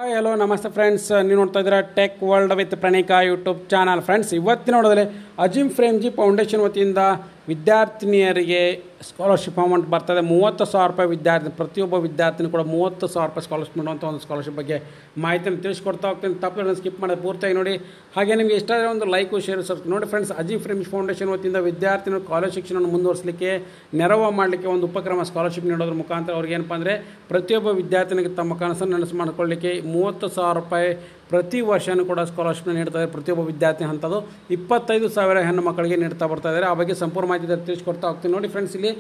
Hi hello ನಮಸ್ತೆ friends, ನೀವು ನೋಡ್ತಾ ಇದ್ದೀರಾ tech world with Pranika YouTube channel. Friends, ಇವತ್ತಿನ ನೋಡಿದ್ರೆ ಅಜಿಮ್ ಫ್ರೇಮ್ಜಿ ಫೌಂಡೇಶನ್ ವತಿಯಿಂದ ವಿದ್ಯಾರ್ಥಿನಿಯರಿಗೆ ಸ್ಕಾಲರ್ಶಿಪ್ ಅಮೌಂಟ್ ಬರ್ತದೆ. 30,000 ರೂಪಾಯಿ ವಿದ್ಯಾರ್ಥಿ, ಪ್ರತಿಯೊಬ್ಬ ವಿದ್ಯಾರ್ಥಿನಿ ಕೂಡ 30,000 ರೂಪಾಯಿ ಸ್ಕಾಲರ್ಶಿಪ್ ನೀಡುವಂಥ ಒಂದು ಸ್ಕಾಲರ್ಶಿಪ್ ಬಗ್ಗೆ ಮಾಹಿತಿಯನ್ನು ತಿಳಿಸ್ಕೊಡ್ತಾ ಹೋಗ್ತೀನಿ. ತಪ್ಪು ಸ್ಕಿಪ್ ಮಾಡೋದು ಪೂರ್ತಿಯಾಗಿ ನೋಡಿ. ಹಾಗೆ ನಿಮಗೆ ಇಷ್ಟ ಆದರೆ ಒಂದು ಲೈಕು ಶೇರ್ ಸಬ್ಸ್ಕ್ರೈಬ್ ನೋಡಿ. ಫ್ರೆಂಡ್ಸ್, ಅಜಿಮ್ ಫ್ರೇಮ್ಜಿ ಫೌಂಡೇಶನ್ ವತಿಯಿಂದ ವಿದ್ಯಾರ್ಥಿನಿಗಳು ಕಾಲೇಜ್ ಶಿಕ್ಷಣವನ್ನು ಮುಂದುವರಿಸಲಿಕ್ಕೆ ನೆರವು ಮಾಡಲಿಕ್ಕೆ ಒಂದು ಉಪಕ್ರಮ ಸ್ಕಾಲರ್ಶಿಪ್ ನೀಡೋದ್ರ ಮುಖಾಂತರ ಅವ್ರಿಗೆ ಏನಪ್ಪ ಅಂದರೆ ಪ್ರತಿಯೊಬ್ಬ ವಿದ್ಯಾರ್ಥಿನಿಗೆ ತಮ್ಮ ಕನಸನ್ನು ನನಸು ಮಾಡಿಕೊಳ್ಳಲಿಕ್ಕೆ 30,000 ರೂಪಾಯಿ ಪ್ರತಿ ವರ್ಷವೂ ಕೂಡ ಸ್ಕಾಲರ್ಶಿಪ್ನ ನೀಡ್ತಾರೆ. ಪ್ರತಿಯೊಬ್ಬ ವಿದ್ಯಾರ್ಥಿ ಹಂತದ್ದು 25,000 ಹೆಣ್ಣು ಮಕ್ಕಳಿಗೆ ನೀಡ್ತಾ ಬರ್ತಾ ಇದ್ದಾರೆ. ಆ ಬಗ್ಗೆ ಸಂಪೂರ್ಣ ಮಾಹಿತಿ ತಿಳಿಸ್ಕೊಡ್ತಾ ಹೋಗ್ತೀನಿ. ನೋಡಿ ಫ್ರೆಂಡ್ಸ್, ಇಲ್ಲಿ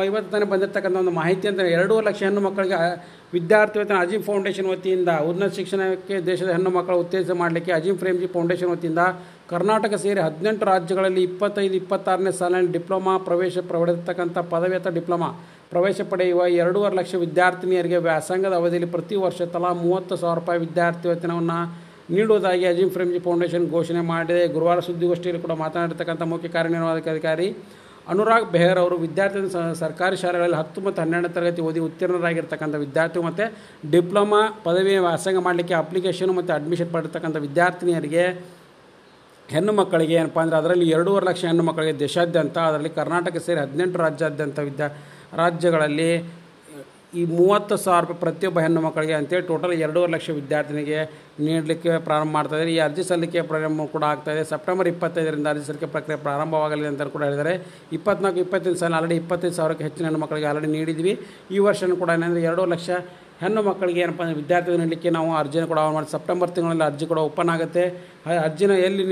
ಇವತ್ತು ತಾನೇ ಬಂದಿರತಕ್ಕಂಥ ಒಂದು ಮಾಹಿತಿ ಅಂತ 2.5 ಲಕ್ಷ ಹೆಣ್ಣು ಮಕ್ಕಳಿಗೆ ವಿದ್ಯಾರ್ಥಿ ವೇತನ ಅಜಿಮ್ ಫೌಂಡೇಶನ್ ವತಿಯಿಂದ ಉನ್ನತ ಶಿಕ್ಷಣಕ್ಕೆ ದೇಶದ ಹೆಣ್ಣು ಮಕ್ಕಳು ಉತ್ತೇಜನ ಮಾಡಲಿಕ್ಕೆ ಅಜಿಮ್ ಫ್ರೇಮ್ಜಿ ಫೌಂಡೇಶನ್ ವತಿಯಿಂದ ಕರ್ನಾಟಕ ಸೇರಿ 18 ರಾಜ್ಯಗಳಲ್ಲಿ 25-26ನೇ ಸಾಲಿನಲ್ಲಿ ಡಿಪ್ಲೊಮಾ ಪ್ರವೇಶ ಪಡೆದಿರ್ತಕ್ಕಂಥ ಪದವ್ಯತ ಡಿಪ್ಲೊಮಾ ಪ್ರವೇಶ ಪಡೆಯುವ 2.5 ಲಕ್ಷ ವಿದ್ಯಾರ್ಥಿನಿಯರಿಗೆ ವ್ಯಾಸಂಗದ ಅವಧಿಯಲ್ಲಿ ಪ್ರತಿ ವರ್ಷ ತಲಾ 30,000 ರೂಪಾಯಿ ವಿದ್ಯಾರ್ಥಿ ವೇತನವನ್ನು ನೀಡುವುದಾಗಿ ಅಜಿಮ್ ಫ್ರೇಮ್ಜಿ ಫೌಂಡೇಶನ್ ಘೋಷಣೆ ಮಾಡಿದೆ. ಗುರುವಾರ ಸುದ್ದಿಗೋಷ್ಠಿಯಲ್ಲಿ ಕೂಡ ಮಾತನಾಡಿರ್ತಕ್ಕಂಥ ಮುಖ್ಯ ಕಾರ್ಯನಿರ್ವಾಹಕ ಅಧಿಕಾರಿ ಅನುರಾಗ್ ಬೆಹರ್ ಅವರು ವಿದ್ಯಾರ್ಥಿ ಸರ್ಕಾರಿ ಶಾಲೆಗಳಲ್ಲಿ 10 ಮತ್ತು 12ನೇ ತರಗತಿ ಓದಿ ಉತ್ತೀರ್ಣರಾಗಿರ್ತಕ್ಕಂಥ ವಿದ್ಯಾರ್ಥಿ ಮತ್ತು ಡಿಪ್ಲೊಮಾ ಪದವಿ ವ್ಯಾಸಂಗ ಮಾಡಲಿಕ್ಕೆ ಅಪ್ಲಿಕೇಶನ್ ಮತ್ತು ಅಡ್ಮಿಷನ್ ಪಡೆದಿರ್ತಕ್ಕಂಥ ವಿದ್ಯಾರ್ಥಿನಿಯರಿಗೆ ಹೆಣ್ಣು ಮಕ್ಕಳಿಗೆ ಏನಪ್ಪ ಅಂದರೆ ಅದರಲ್ಲಿ 2.5 ಲಕ್ಷ ಹೆಣ್ಣು ಮಕ್ಕಳಿಗೆ ದೇಶಾದ್ಯಂತ, ಅದರಲ್ಲಿ ಕರ್ನಾಟಕ ಸೇರಿ 18 ರಾಜ್ಯಾದ್ಯಂತ ರಾಜ್ಯಗಳಲ್ಲಿ ಈ 30,000 ರೂಪಾಯಿ ಪ್ರತಿಯೊಬ್ಬ ಹೆಣ್ಣು ಮಕ್ಕಳಿಗೆ ಅಂತೇಳಿ ಟೋಟಲ್ 2.5 ಲಕ್ಷ ವಿದ್ಯಾರ್ಥಿನಿಗೆ ನೀಡಲಿಕ್ಕೆ ಪ್ರಾರಂಭ ಮಾಡ್ತಾಯಿದ್ದಾರೆ. ಈ ಅರ್ಜಿ ಸಲ್ಲಿಕೆ ಪ್ರಾರಂಭ ಕೂಡ ಆಗ್ತಾಯಿದೆ. ಸೆಪ್ಟೆಂಬರ್ 25ರಿಂದ ಅರ್ಜಿ ಸಲ್ಲಿಕೆ ಪ್ರಕ್ರಿಯೆ ಪ್ರಾರಂಭವಾಗಲಿದೆ ಅಂತ ಕೂಡ ಹೇಳಿದ್ದಾರೆ. 24-25 ಸಾಲ ಆಲ್ರೆಡಿ 25,000ಕ್ಕೆ ಹೆಚ್ಚಿನ ಹೆಣ್ಣು ಮಕ್ಕಳಿಗೆ ಆಲ್ರೆಡಿ ನೀಡಿದ್ವಿ. ಈ ವರ್ಷವೂ ಕೂಡ ಏನಂದರೆ 2 ಲಕ್ಷ ಹೆಣ್ಣು ಮಕ್ಕಳಿಗೆ ಏನಪ್ಪ ಅಂದರೆ ವಿದ್ಯಾರ್ಥಿಗಳು ನೀಡಲಿಕ್ಕೆ ನಾವು ಅರ್ಜಿನ ಕೂಡ ಮಾಡಿ ಸೆಪ್ಟೆಂಬರ್ ತಿಂಗಳಲ್ಲಿ ಅರ್ಜಿ ಕೂಡ ಓಪನ್ ಆಗುತ್ತೆ. ಅರ್ಜಿನ ಎಲ್ಲಿ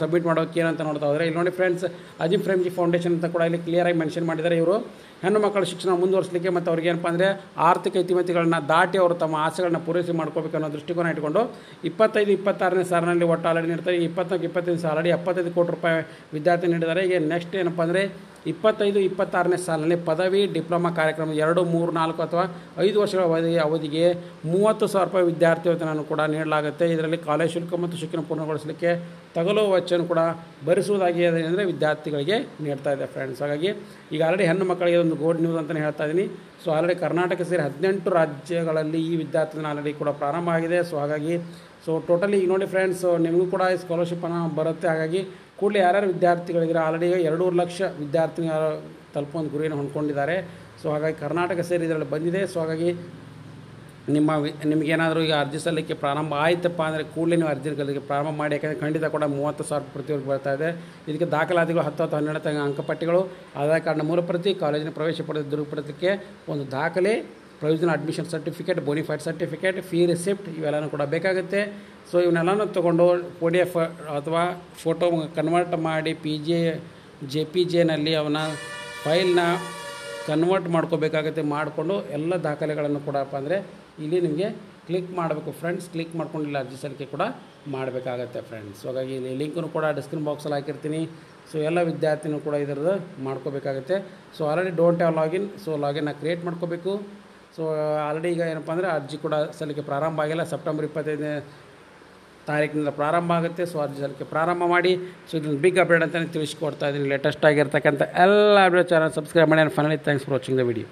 ಸಬ್ಮಿಟ್ ಮಾಡೋಕ್ಕೆ ಏನಂತ ನೋಡ್ತಾ ಹೋದರೆ ಇಲ್ಲಿ ನೋಡಿ ಫ್ರೆಂಡ್ಸ್, ಅಜಿಮ್ ಫ್ರೇಮ್ಜಿ ಫೌಂಡೇಶನ್ ಅಂತ ಕೂಡ ಇಲ್ಲಿ ಕ್ಲಿಯರಾಗಿ ಮೆನ್ಷನ್ ಮಾಡಿದ್ದಾರೆ. ಇವರು ಹೆಣ್ಣು ಮಕ್ಕಳ ಶಿಕ್ಷಣ ಮುಂದುವರಿಸಲಿಕ್ಕೆ ಮತ್ತು ಅವ್ರಿಗೆ ಏನಪ್ಪ ಅಂದರೆ ಆರ್ಥಿಕ ಇತಿಮಿತಿಗಳನ್ನ ದಾಟಿ ಅವರು ತಮ್ಮ ಆಸೆಗಳನ್ನ ಪೂರೈಸಿ ಮಾಡ್ಕೋಬೇಕು ಅನ್ನೋ ದೃಷ್ಟಿಕೋನ ಇಟ್ಕೊಂಡು 25-26ನೇ ಸಾಲಿನಲ್ಲಿ ಒಟ್ಟು ಆಲ್ರೆಡಿ ನೀಡ್ತಾರೆ. 24-25 ಆಲ್ರೆಡಿ 75 ಕೋಟಿ ರೂಪಾಯಿ ವಿದ್ಯಾರ್ಥಿ ನೀಡಿದ್ದಾರೆ. ಈಗ ನೆಕ್ಸ್ಟ್ ಏನಪ್ಪ ಅಂದರೆ 25-26ನೇ ಸಾಲಿನಲ್ಲಿ ಪದವಿ ಡಿಪ್ಲೊಮಾ ಕಾರ್ಯಕ್ರಮ 2, 3, 4 ಅಥವಾ 5 ವರ್ಷಗಳ ಅವಧಿಗೆ 30,000 ರೂಪಾಯಿ ವಿದ್ಯಾರ್ಥಿ ವೇತನವನ್ನು ಕೂಡ ನೀಡಲಾಗುತ್ತೆ. ಇದರಲ್ಲಿ ಕಾಲೇಜ್ ಶುಲ್ಕ ಮತ್ತು ಶಿಕ್ಷಣ ಪೂರ್ಣಗೊಳಿಸಲಿಕ್ಕೆ ತಗಲುವ ವೆಚ್ಚವನ್ನು ಕೂಡ ಭರಿಸುವುದಾಗಿ ಅಂದರೆ ವಿದ್ಯಾರ್ಥಿಗಳಿಗೆ ನೀಡ್ತಾ ಇದೆ ಫ್ರೆಂಡ್ಸ್. ಹಾಗಾಗಿ ಈಗ ಆಲ್ರೆಡಿ ಹೆಣ್ಣು ಮಕ್ಕಳಿಗೆ ಒಂದು ಗುಡ್ ನ್ಯೂಸ್ ಅಂತಲೇ ಹೇಳ್ತಾ ಇದ್ದೀನಿ. ಸೊ ಆಲ್ರೆಡಿ ಕರ್ನಾಟಕ ಸೇರಿ 18 ರಾಜ್ಯಗಳಲ್ಲಿ ಈ ವಿದ್ಯಾರ್ಥಿನ ಆಲ್ರೆಡಿ ಕೂಡ ಪ್ರಾರಂಭ ಆಗಿದೆ. ಸೊ ಹಾಗಾಗಿ ಟೋಟಲಿ ಈಗ ನೋಡಿ ಫ್ರೆಂಡ್ಸ್, ನಿಮಗೂ ಕೂಡ ಸ್ಕಾಲರ್ಶಿಪ್ಪನ್ನು ಬರುತ್ತೆ. ಹಾಗಾಗಿ ಕೂಡಲೇ ಯಾರ್ಯಾರು ವಿದ್ಯಾರ್ಥಿಗಳಿದ್ರೆ ಆಲ್ರೆಡಿ 2.5 ಲಕ್ಷ ವಿದ್ಯಾರ್ಥಿಗಳು ತಲುಪುವಂಥ ಗುರಿಯನ್ನು ಹೊಂದ್ಕೊಂಡಿದ್ದಾರೆ. ಸೊ ಹಾಗಾಗಿ ಕರ್ನಾಟಕ ಸೇರಿ ಇದರಲ್ಲಿ ಬಂದಿದೆ. ಸೊ ಹಾಗಾಗಿ ನಿಮಗೇನಾದರೂ ಈಗ ಅರ್ಜಿ ಸಲ್ಲಿಕೆ ಪ್ರಾರಂಭ ಆಯ್ತಪ್ಪ ಅಂದರೆ ಕೂಡಲೇ ನೀವು ಅರ್ಜಿ ಸಲ್ಲಿಕೆ ಪ್ರಾರಂಭ ಮಾಡಿ. ಯಾಕಂದರೆ ಖಂಡಿತ ಕೂಡ 30,000 ಪ್ರತಿಯೊಬ್ಬರು ಬರ್ತಾ ಇದೆ. ಇದಕ್ಕೆ ದಾಖಲಾತಿಗಳು 10 ಅಥವಾ 12 ಅಂಕಪಟ್ಟಿಗಳು, ಆಧಾರ್ ಕಾರ್ಡ್ನ ಮೂಲಪ್ರತಿ, ಕಾಲೇಜಿನ ಪ್ರವೇಶ ಪಡೆದ ದುರುಪಡತಕ್ಕೆ ಒಂದು ದಾಖಲೆ, provisional admission certificate, bona fide certificate, fee receipt ಇವೆಲ್ಲನೂ ಕೂಡ ಬೇಕಾಗುತ್ತೆ. ಸೊ ಇವನ್ನೆಲ್ಲನೂ ತೊಗೊಂಡು PDF ಅಥವಾ ಫೋಟೋ ಕನ್ವರ್ಟ್ ಮಾಡಿ JPG-ನಲ್ಲಿ ಅವನ ಫೈಲ್ನ ಕನ್ವರ್ಟ್ ಮಾಡ್ಕೋಬೇಕಾಗುತ್ತೆ. ಮಾಡಿಕೊಂಡು ಎಲ್ಲ ದಾಖಲೆಗಳನ್ನು ಕೂಡಪ್ಪ ಅಂದರೆ ಇಲ್ಲಿ ನಿಮಗೆ ಕ್ಲಿಕ್ ಮಾಡಬೇಕು ಫ್ರೆಂಡ್ಸ್. ಕ್ಲಿಕ್ ಮಾಡ್ಕೊಂಡು ಇಲ್ಲಿ ಅರ್ಜಿ ಸಲ್ಲಿಕೆ ಕೂಡ ಮಾಡಬೇಕಾಗತ್ತೆ ಫ್ರೆಂಡ್ಸ್. ಹಾಗಾಗಿ ಇಲ್ಲಿ ಲಿಂಕನ್ನು ಕೂಡ ಡಿಸ್ಕ್ರಿಪ್ಷನ್ ಬಾಕ್ಸಲ್ಲಿ ಹಾಕಿರ್ತೀನಿ. ಸೊ ಎಲ್ಲ ವಿದ್ಯಾರ್ಥಿನೂ ಕೂಡ ಇದರದ್ದು ಮಾಡ್ಕೋಬೇಕಾಗುತ್ತೆ. So already don't have login. So ಲಾಗಿನ್ನ ಕ್ರಿಯೇಟ್ ಮಾಡ್ಕೋಬೇಕು. ಸೊ ಆಲ್ರೆಡಿ ಈಗ ಏನಪ್ಪ ಅಂದರೆ ಅರ್ಜಿ ಕೂಡ ಸಲ್ಲಿಕೆ ಪ್ರಾರಂಭ ಆಗಿಲ್ಲ. ಸೆಪ್ಟೆಂಬರ್ 25ನೇ ತಾರೀಕಿನಿಂದ ಪ್ರಾರಂಭ ಆಗುತ್ತೆ. ಸೊ ಅರ್ಜಿ ಸಲ್ಲಿಕೆ ಪ್ರಾರಂಭ ಮಾಡಿ. ಸೊ ಇದನ್ನು ಬಿಗ್ ಅಪ್ಡೇಟ್ ಅಂತಲೇ ತಿಳಿಸ್ಕೊಡ್ತಾ ಇದ್ದೀನಿ. ಲೇಟೆಸ್ಟ್ ಆಗಿರ್ತಕ್ಕಂಥ ಎಲ್ಲ ಅಪ್ಡೇಟ್ ಚಾನಲ್ ಸಬ್ಸ್ಕ್ರೈಬ್ ಮಾಡಿ. And finally thanks for watching the video.